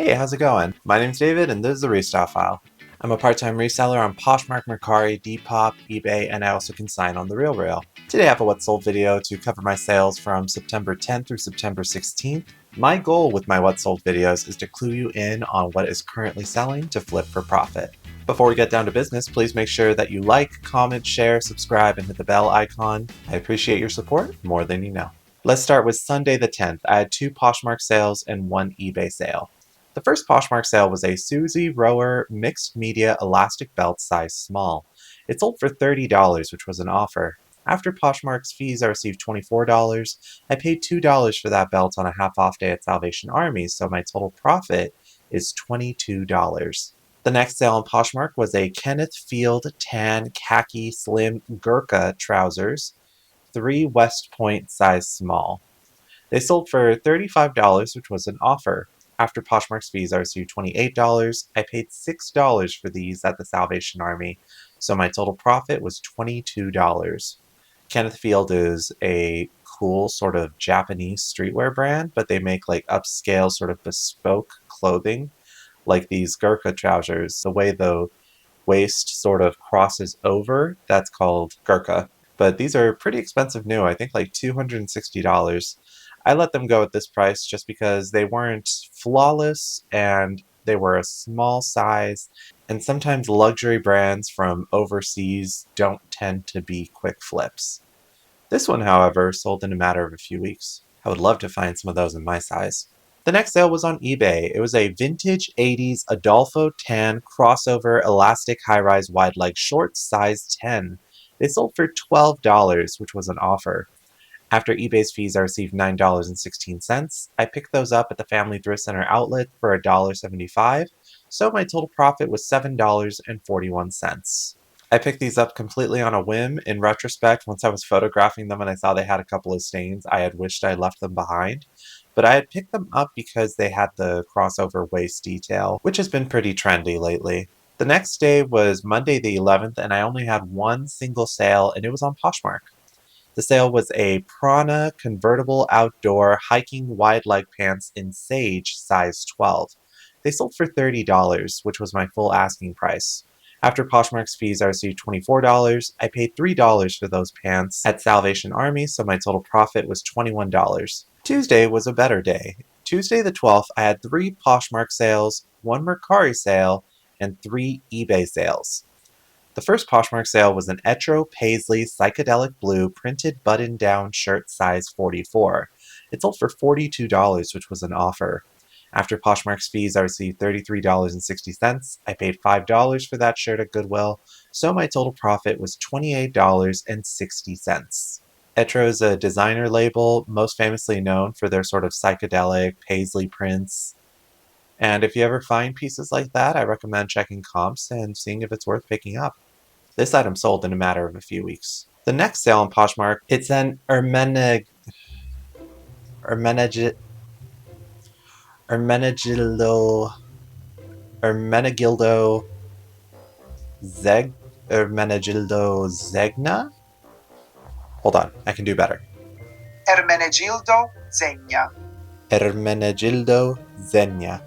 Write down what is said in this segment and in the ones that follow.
Hey, how's it going? My name's David and this is the Restyle File. I'm a part-time reseller on Poshmark, Mercari, Depop, eBay, and I also consign on The RealReal. Today I have a What Sold video to cover my sales from September 10th through September 16th. My goal with my What Sold videos is to clue you in on what is currently selling to flip for profit. Before we get down to business, please make sure that you like, comment, share, subscribe, and hit the bell icon. I appreciate your support more than you know. Let's start with Sunday the 10th. I had 2 Poshmark sales and 1 eBay sale. The first Poshmark sale was a Susie Rower mixed media elastic belt size small. It sold for $30, which was an offer. After Poshmark's fees, I received $24. I paid $2 for that belt on a half-off day at Salvation Army, so my total profit is $22. The next sale on Poshmark was a Kenneth Field tan khaki slim Gurkha trousers, 3 West Point size small. They sold for $35, which was an offer. After Poshmark's fees, I received $28. I paid $6 for these at the Salvation Army, so my total profit was $22. Kenneth Field is a cool sort of Japanese streetwear brand, but they make like upscale sort of bespoke clothing, like these Gurkha trousers. The way the waist sort of crosses over, that's called Gurkha. But these are pretty expensive new, I think like $260. I let them go at this price just because they weren't flawless and they were a small size, and sometimes luxury brands from overseas don't tend to be quick flips. This one, however, sold in a matter of a few weeks. I would love to find some of those in my size. The next sale was on eBay. It was a vintage 80s Adolfo tan crossover elastic high-rise wide leg shorts size 10. They sold for $12, which was an offer. After eBay's fees, I received $9.16. I picked those up at the Family Thrift Center outlet for $1.75, so my total profit was $7.41. I picked these up completely on a whim. In retrospect, once I was photographing them and I saw they had a couple of stains, I had wished I left them behind. But I had picked them up because they had the crossover waist detail, which has been pretty trendy lately. The next day was Monday the 11th, and I only had one single sale, and it was on Poshmark. The sale was a Prana convertible outdoor hiking wide leg pants in sage size 12. They sold for $30, which was my full asking price. After Poshmark's fees, I received $24. I paid $3 for those pants at Salvation Army, so my total profit was $21. Tuesday was a better day. Tuesday the 12th, I had 3 Poshmark sales, 1 Mercari sale, and 3 eBay sales. The first Poshmark sale was an Etro Paisley psychedelic blue printed button-down shirt size 44. It sold for $42, which was an offer. After Poshmark's fees, I received $33.60. I paid $5 for that shirt at Goodwill, so my total profit was $28.60. Etro is a designer label, most famously known for their sort of psychedelic paisley prints. And if you ever find pieces like that, I recommend checking comps and seeing if it's worth picking up. This item sold in a matter of a few weeks. The next sale on Poshmark, it's an Ermenegildo Ermenegildo Ermenegildo Ermenegildo Zegna? Hold on, I can do better. Ermenegildo Zegna. Ermenegildo Zegna.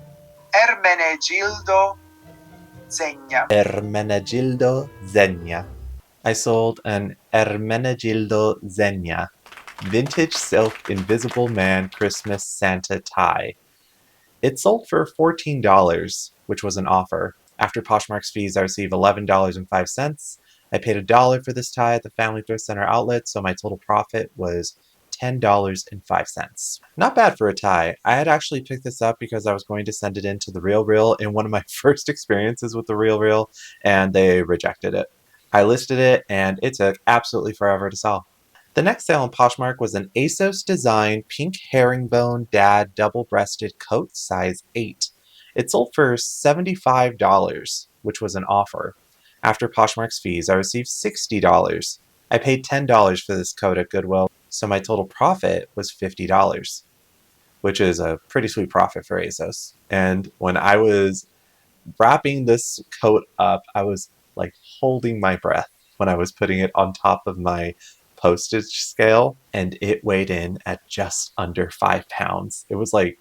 Ermenegildo Zegna. Ermenegildo Zegna. I sold an Ermenegildo Zegna vintage silk Invisible Man Christmas Santa tie. It sold for $14, which was an offer. After Poshmark's fees, I received $11.05. I paid $1 for this tie at the Family Thrift Center outlet, so my total profit was $10.05. Not bad for a tie. I had actually picked this up because I was going to send it in to The RealReal in one of my first experiences with The RealReal, and they rejected it. I listed it, and it took absolutely forever to sell. The next sale on Poshmark was an ASOS design pink herringbone dad double-breasted coat size 8. It sold for $75, which was an offer. After Poshmark's fees, I received $60. I paid $10 for this coat at Goodwill, so my total profit was $50, which is a pretty sweet profit for ASOS. And when I was wrapping this coat up, I was like holding my breath when I was putting it on top of my postage scale, and it weighed in at just under 5 pounds. It was like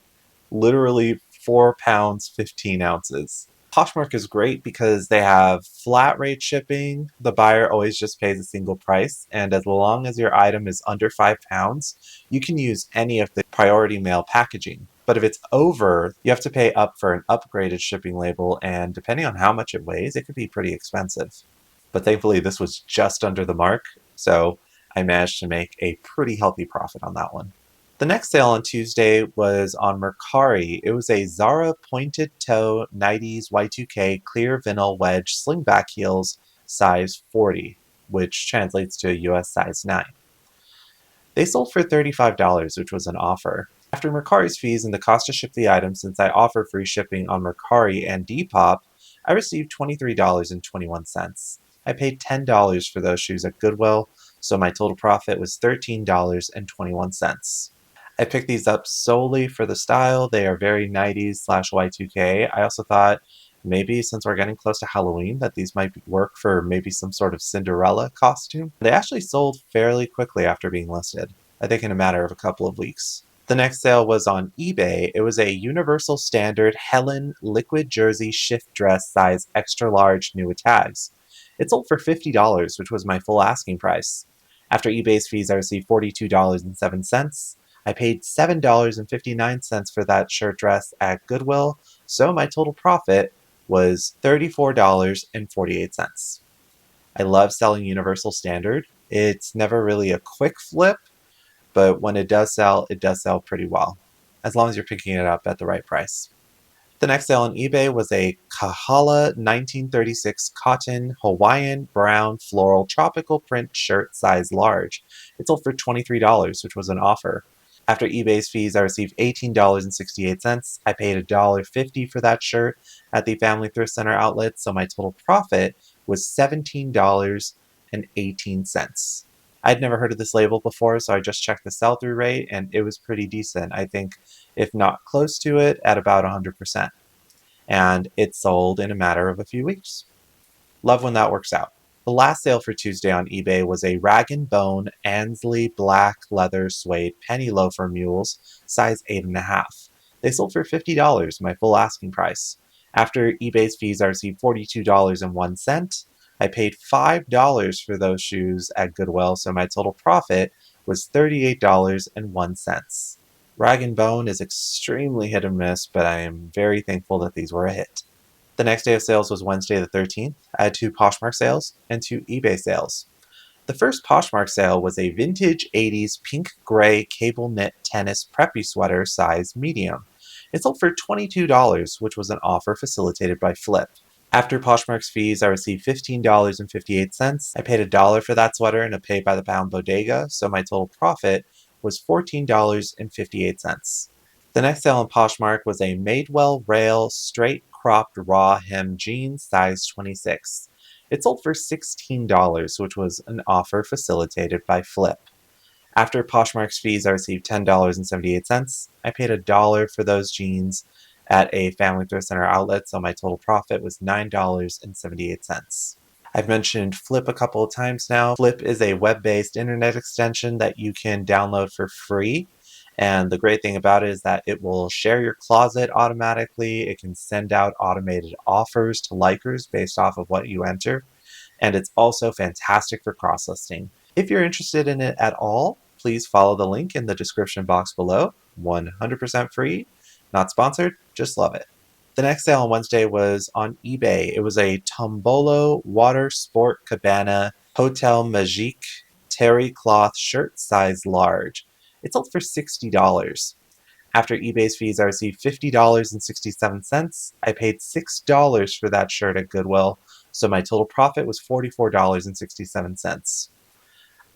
literally 4 pounds 15 ounces. Poshmark is great because they have flat rate shipping. The buyer always just pays a single price, and as long as your item is under 5 pounds, you can use any of the priority mail packaging. But if it's over, you have to pay up for an upgraded shipping label, and depending on how much it weighs, it could be pretty expensive. But thankfully, this was just under the mark, so I managed to make a pretty healthy profit on that one. The next sale on Tuesday was on Mercari. It was a Zara pointed toe 90s Y2K clear vinyl wedge slingback heels size 40, which translates to a US size 9. They sold for $35, which was an offer. After Mercari's fees and the cost to ship the item, since I offer free shipping on Mercari and Depop, I received $23.21. I paid $10 for those shoes at Goodwill, so my total profit was $13.21. I picked these up solely for the style. They are very 90s / Y2K. I also thought maybe since we're getting close to Halloween that these might work for maybe some sort of Cinderella costume. They actually sold fairly quickly after being listed, I think in a matter of a couple of weeks. The next sale was on eBay. It was a Universal Standard Helen liquid jersey shift dress size extra large new with tags. It sold for $50, which was my full asking price. After eBay's fees, I received $42.07. I paid $7.59 for that shirt dress at Goodwill, so my total profit was $34.48. I love selling Universal Standard. It's never really a quick flip, but when it does sell pretty well, as long as you're picking it up at the right price. The next sale on eBay was a Kahala 1936 cotton Hawaiian brown floral tropical print shirt size large. It sold for $23, which was an offer. After eBay's fees, I received $18.68. I paid $1.50 for that shirt at the Family Thrift Center outlet, so my total profit was $17.18. I'd never heard of this label before, so I just checked the sell-through rate, and it was pretty decent. I think, if not close to it, at about 100%. And it sold in a matter of a few weeks. Love when that works out. The last sale for Tuesday on eBay was a Rag & Bone Ansley black leather suede penny loafer mules, size 8.5. They sold for $50, my full asking price. After eBay's fees, I received $42.01. I paid $5 for those shoes at Goodwill, so my total profit was $38.01. Rag & Bone is extremely hit or miss, but I am very thankful that these were a hit. The next day of sales was Wednesday the 13th. I had 2 Poshmark sales and 2 eBay sales. The first Poshmark sale was a vintage 80s pink gray cable knit tennis preppy sweater size medium. It sold for $22, which was an offer facilitated by FLYP. After Poshmark's fees, I received $15.58. I paid $1 for that sweater in a pay by the pound bodega, so my total profit was $14.58. The next sale on Poshmark was a Madewell Rail straight cropped raw hem jeans size 26. It sold for $16, which was an offer facilitated by FLYP. After Poshmark's fees, I received $10.78. I paid $1 for those jeans at a Family Thrift Center outlet, so my total profit was $9.78. I've mentioned FLYP a couple of times now. FLYP is a web-based internet extension that you can download for free. And the great thing about it is that it will share your closet automatically. It can send out automated offers to likers based off of what you enter. And it's also fantastic for cross-listing. If you're interested in it at all, please follow the link in the description box below. 100% free. Not sponsored, just love it. The next sale on Wednesday was on eBay. It was a Tombolo Water Sport Cabana Hotel Magique terry cloth shirt size large. It sold for $60. After eBay's fees, I received $50.67. I paid $6 for that shirt at Goodwill, so my total profit was $44.67.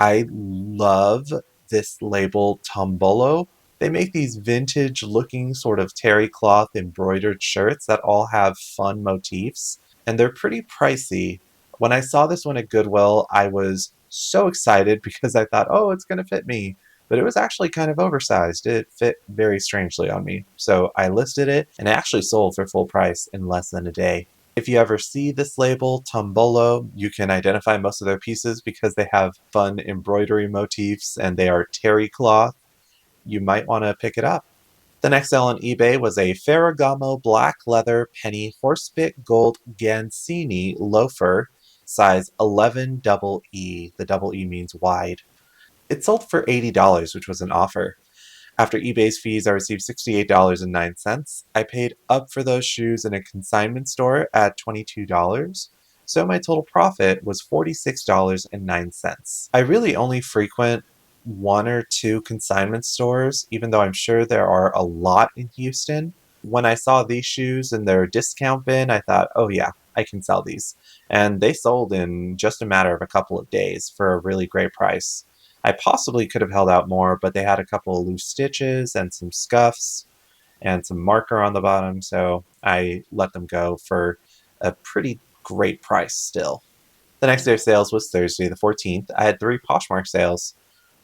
I love this label Tombolo. They make these vintage looking sort of terry cloth embroidered shirts that all have fun motifs, and they're pretty pricey. When I saw this one at Goodwill, I was so excited because I thought, oh, it's going to fit me. But it was actually kind of oversized. It fit very strangely on me. So I listed it, and it actually sold for full price in less than a day. If you ever see this label, Tombolo, you can identify most of their pieces because they have fun embroidery motifs and they are terry cloth. You might want to pick it up. The next sale on eBay was a Ferragamo black leather penny horsebit gold Gansini loafer, size 11 double E. The double E means wide. It sold for $80, which was an offer. After eBay's fees, I received $68.09. I paid up for those shoes in a consignment store at $22, so my total profit was $46.09. I really only frequent one or two consignment stores, even though I'm sure there are a lot in Houston. When I saw these shoes in their discount bin, I thought, oh yeah, I can sell these. And they sold in just a matter of a couple of days for a really great price. I possibly could have held out more, but they had a couple of loose stitches and some scuffs and some marker on the bottom, so I let them go for a pretty great price still. The next day of sales was Thursday the 14th. I had 3 Poshmark sales.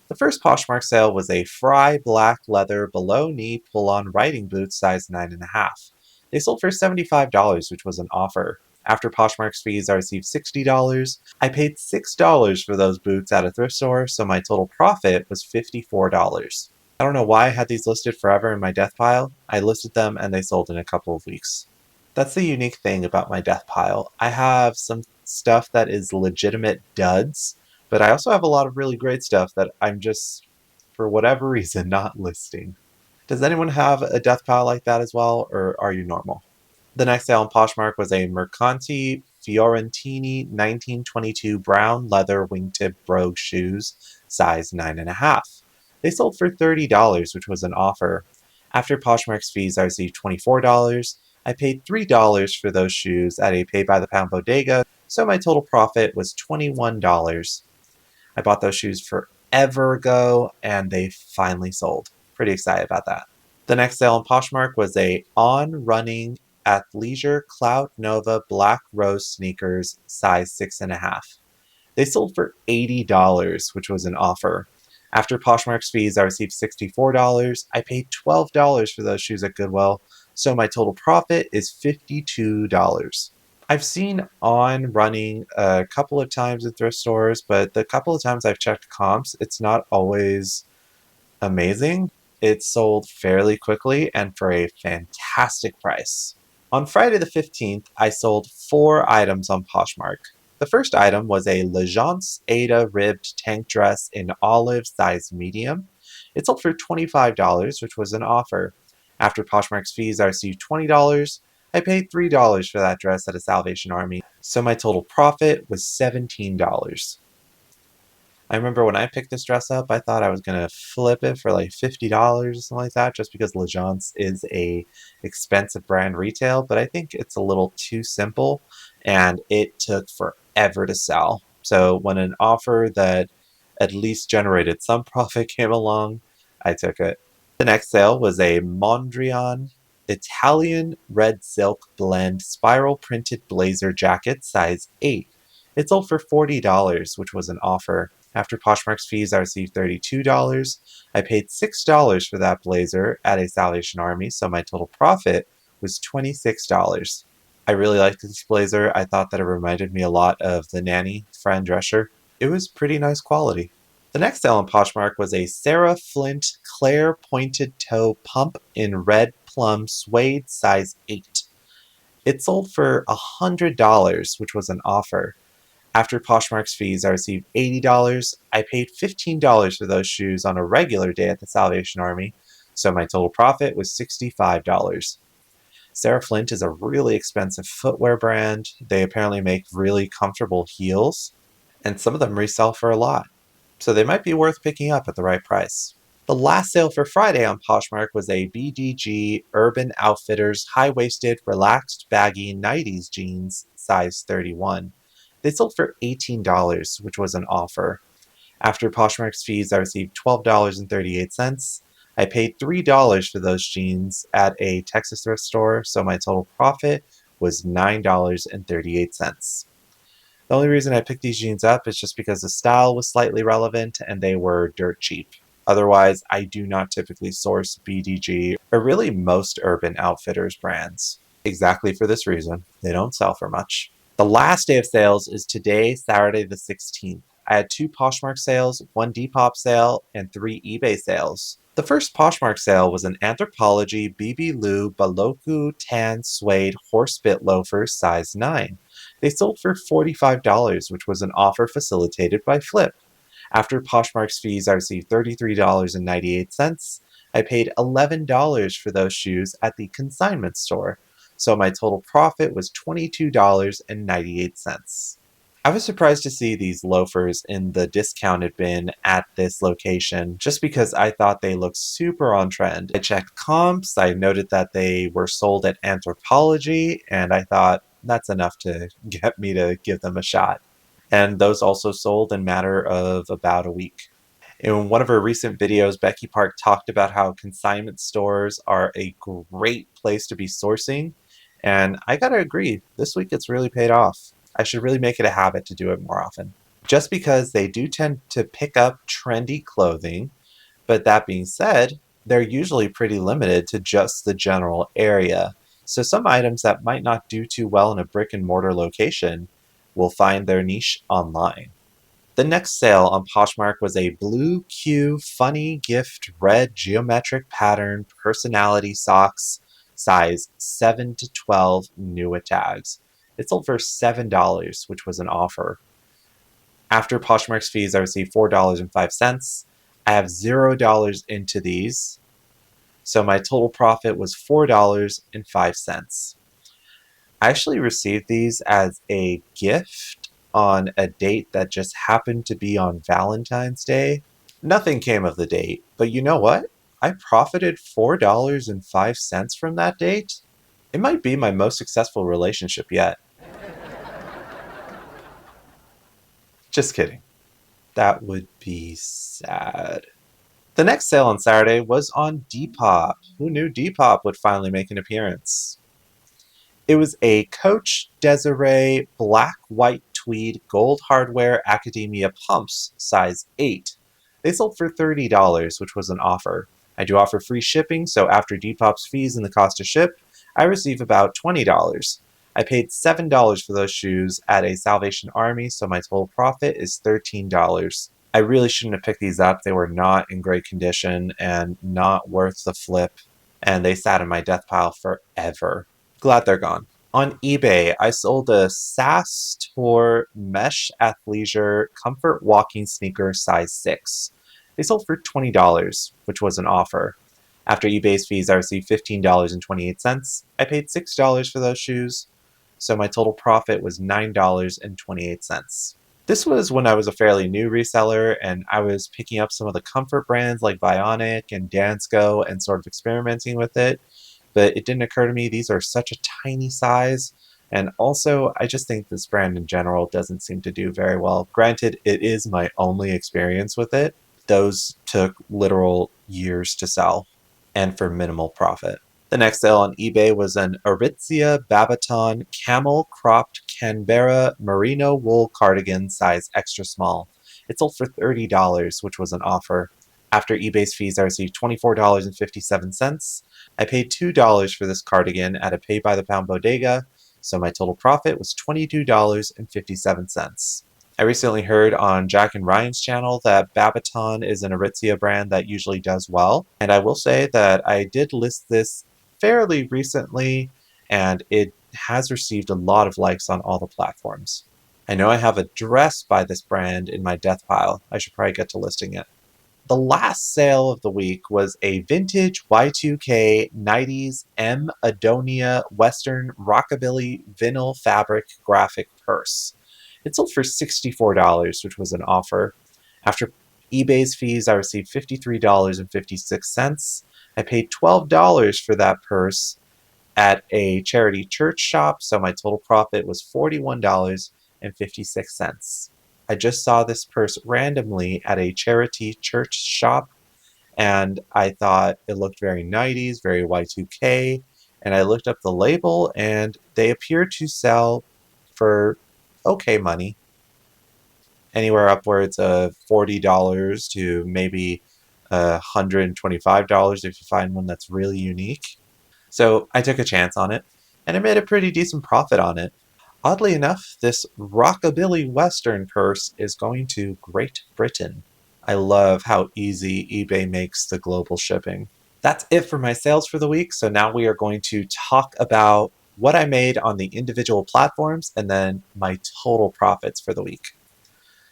The first Poshmark sale was a Fry black leather below knee pull on riding boots size 9.5. They sold for $75, which was an offer. After Poshmark's fees, I received $60. I paid $6 for those boots at a thrift store, so my total profit was $54. I don't know why I had these listed forever in my death pile. I listed them and they sold in a couple of weeks. That's the unique thing about my death pile. I have some stuff that is legitimate duds, but I also have a lot of really great stuff that I'm just, for whatever reason, not listing. Does anyone have a death pile like that as well, or are you normal? The next sale on Poshmark was a Mercanti Fiorentini 1922 brown leather wingtip brogue shoes, size 9.5. They sold for $30, which was an offer. After Poshmark's fees, I received $24. I paid $3 for those shoes at a pay by the pound bodega, so my total profit was $21. I bought those shoes forever ago, and they finally sold. Pretty excited about that. The next sale on Poshmark was a On Running Athleisure Cloud Nova Black Rose sneakers, size 6.5. They sold for $80, which was an offer. After Poshmark's fees, I received $64. I paid $12 for those shoes at Goodwill, so my total profit is $52. I've seen On running a couple of times in thrift stores, but the couple of times I've checked comps, it's not always amazing. It sold fairly quickly and for a fantastic price. On Friday the 15th, I sold 4 items on Poshmark. The first item was a Legence Ada ribbed tank dress in olive size medium. It sold for $25, which was an offer. After Poshmark's fees, I received $20. I paid $3 for that dress at a Salvation Army, so my total profit was $17. I remember when I picked this dress up, I thought I was gonna flip it for like $50 or something like that, just because Legence is a expensive brand retail, but I think it's a little too simple, and it took forever to sell. So when an offer that at least generated some profit came along, I took it. The next sale was a Mondrian Italian red silk blend spiral printed blazer jacket, size 8. It sold for $40, which was an offer. After Poshmark's fees, I received $32. I paid $6 for that blazer at a Salvation Army, so my total profit was $26. I really liked this blazer. I thought that it reminded me a lot of the Nanny Fran Drescher. It was pretty nice quality. The next sale on Poshmark was a Sarah Flint Claire pointed toe pump in red plum suede, size 8. It sold for $100, which was an offer. After Poshmark's fees, I received $80. I paid $15 for those shoes on a regular day at the Salvation Army, so my total profit was $65. Sarah Flint is a really expensive footwear brand. They apparently make really comfortable heels, and some of them resell for a lot, so they might be worth picking up at the right price. The last sale for Friday on Poshmark was a BDG Urban Outfitters high-waisted, relaxed, baggy 90s jeans, size 31. They sold for $18, which was an offer. After Poshmark's fees, I received $12.38. I paid $3 for those jeans at a Texas thrift store, so my total profit was $9.38. The only reason I picked these jeans up is just because the style was slightly relevant and they were dirt cheap. Otherwise, I do not typically source BDG or really most Urban Outfitters brands. Exactly for this reason, they don't sell for much. The last day of sales is today, Saturday the 16th. I had 2 Poshmark sales, 1 Depop sale, and 3 eBay sales. The first Poshmark sale was an Anthropology BB Lou Baloku Tan Suede Horsebit Loafers size 9. They sold for $45, which was an offer facilitated by FLYP. After Poshmark's fees, I received $33.98. I paid $11 for those shoes at the consignment store, so my total profit was $22.98. I was surprised to see these loafers in the discounted bin at this location just because I thought they looked super on trend. I checked comps, I noted that they were sold at Anthropology, and I thought that's enough to get me to give them a shot. And those also sold in a matter of about a week. In one of her recent videos, Becky Park talked about how consignment stores are a great place to be sourcing, and I gotta agree, this week it's really paid off. I should really make it a habit to do it more often. Just because they do tend to pick up trendy clothing, but that being said, they're usually pretty limited to just the general area. So some items that might not do too well in a brick and mortar location will find their niche online. The next sale on Poshmark was a Blue Q Funny Gift Red Geometric Pattern Personality Socks, size 7 to 12 Nua tags. It sold for $7, which was an offer. After Poshmark's fees, I received $4.05. I have $0 into these, so my total profit was $4.05. I actually received these as a gift on a date that just happened to be on Valentine's Day. Nothing came of the date, but you know what? I profited $4.05 from that date. It might be my most successful relationship yet. Just kidding. That would be sad. The next sale on Saturday was on Depop. Who knew Depop would finally make an appearance? It was a Coach Desiree black white tweed gold hardware academia pumps size 8. They sold for $30, which was an offer. I do offer free shipping, so after Depop's fees and the cost to ship, I receive about $20. I paid $7 for those shoes at a Salvation Army, so my total profit is $13. I really shouldn't have picked these up. They were not in great condition and not worth the flip, and they sat in my death pile forever. Glad they're gone. On eBay, I sold a SAS Tour Mesh Athleisure Comfort Walking Sneaker size 6. They sold for $20, which was an offer. After eBay's fees, I received $15.28. I paid $6 for those shoes, so my total profit was $9.28. This was when I was a fairly new reseller and I was picking up some of the comfort brands like Bionic and Dansko and sort of experimenting with it. But it didn't occur to me these are such a tiny size, and also I just think this brand in general doesn't seem to do very well. Granted, it is my only experience with it. Those took literal years to sell, and for minimal profit. The next sale on eBay was an Aritzia Babaton Camel Cropped Canberra Merino Wool Cardigan size extra small. It sold for $30, which was an offer. After eBay's fees, I received $24.57. I paid $2 for this cardigan at a pay-by-the-pound bodega, so my total profit was $22.57. I recently heard on Jack and Ryan's channel that Babaton is an Aritzia brand that usually does well, and I will say that I did list this fairly recently, and it has received a lot of likes on all the platforms. I know I have a dress by this brand in my death pile. I should probably get to listing it. The last sale of the week was a vintage Y2K 90s M. Adonia Western Rockabilly vinyl fabric graphic purse. It sold for $64, which was an offer. After eBay's fees, I received $53.56. I paid $12 for that purse at a charity church shop, so my total profit was $41.56. I just saw this purse randomly at a charity church shop, and I thought it looked very 90s, very Y2K, and I looked up the label, and they appear to sell for okay money, anywhere upwards of $40 to maybe $125 if you find one that's really unique. So I took a chance on it, and I made a pretty decent profit on it. Oddly enough, this Rockabilly Western purse is going to Great Britain. I love how easy eBay makes the global shipping. That's it for my sales for the week. So now we are going to talk about what I made on the individual platforms and then my total profits for the week.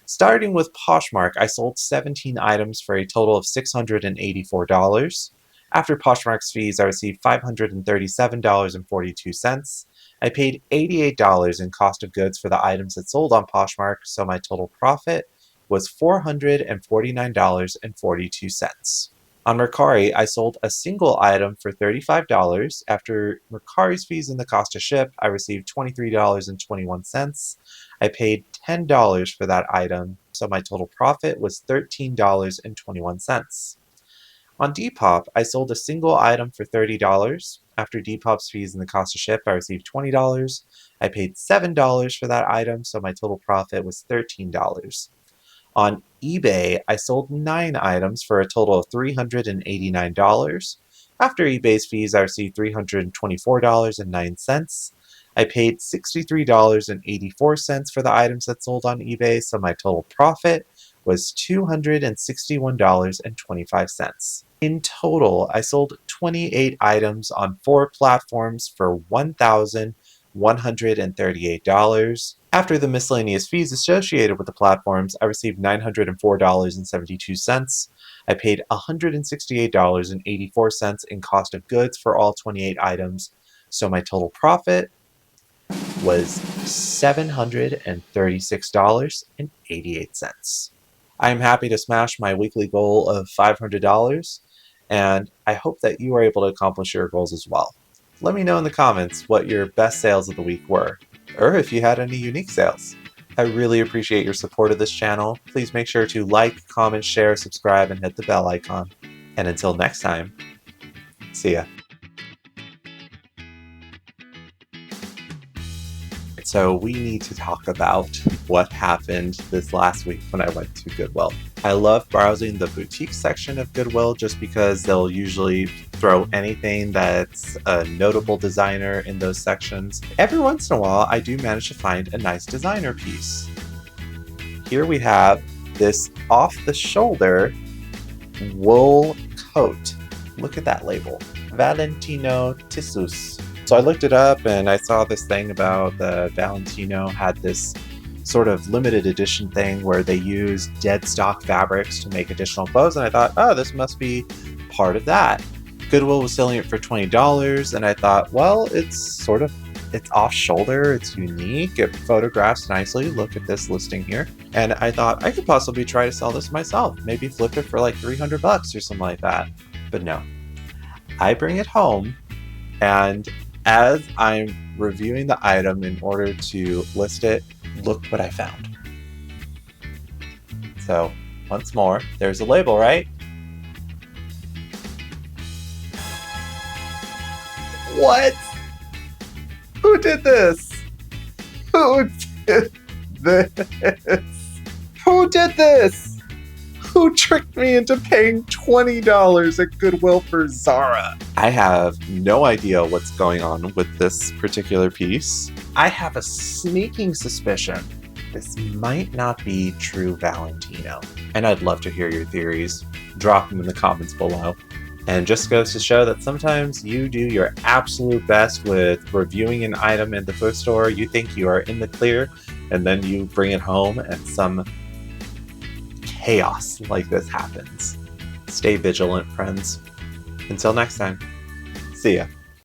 Starting with Poshmark, I sold 17 items for a total of $684. After Poshmark's fees, I received $537.42. I paid $88 in cost of goods for the items that sold on Poshmark, so my total profit was $449.42. On Mercari, I sold a single item for $35. After Mercari's fees and the cost to ship, I received $23.21. I paid $10 for that item, so my total profit was $13.21. On Depop, I sold a single item for $30. After Depop's fees and the cost to ship, I received $20. I paid $7 for that item, so my total profit was $13. On eBay, I sold 9 items for a total of $389. After eBay's fees, I received $324.09. I paid $63.84 for the items that sold on eBay, so my total profit was $261.25. In total, I sold 28 items on 4 platforms for $1,138. After the miscellaneous fees associated with the platforms, I received $904.72. I paid $168.84 in cost of goods for all 28 items, so my total profit was $736.88. I am happy to smash my weekly goal of $500, and I hope that you are able to accomplish your goals as well. Let me know in the comments what your best sales of the week were, or if you had any unique sales. I really appreciate your support of this channel. Please make sure to like, comment, share, subscribe, and hit the bell icon. And until next time, see ya. So we need to talk about what happened this last week when I went to Goodwill. I love browsing the boutique section of Goodwill just because they'll usually throw anything that's a notable designer in those sections. Every once in a while, I do manage to find a nice designer piece. Here we have this off-the-shoulder wool coat. Look at that label. Valentino Tissus. So I looked it up and I saw this thing about the Valentino had this sort of limited edition thing where they use dead stock fabrics to make additional clothes, and I thought, oh, this must be part of that. Goodwill was selling it for $20, and I thought, well, it's off shoulder, it's unique, it photographs nicely. Look at this listing here. And I thought I could possibly try to sell this myself, maybe flip it for like $300 or something like that. But no, I bring it home, and as I'm reviewing the item in order to list it, look what I found. So, once more, there's a label, right? What? Who did this? Who did this? Who did this? Who tricked me into paying $20 at Goodwill for Zara? I have no idea what's going on with this particular piece. I have a sneaking suspicion this might not be true Valentino. And I'd love to hear your theories. Drop them in the comments below. And just goes to show that sometimes you do your absolute best with reviewing an item in the thrift store. You think you are in the clear, and then you bring it home and some chaos like this happens. Stay vigilant, friends. Until next time, see ya.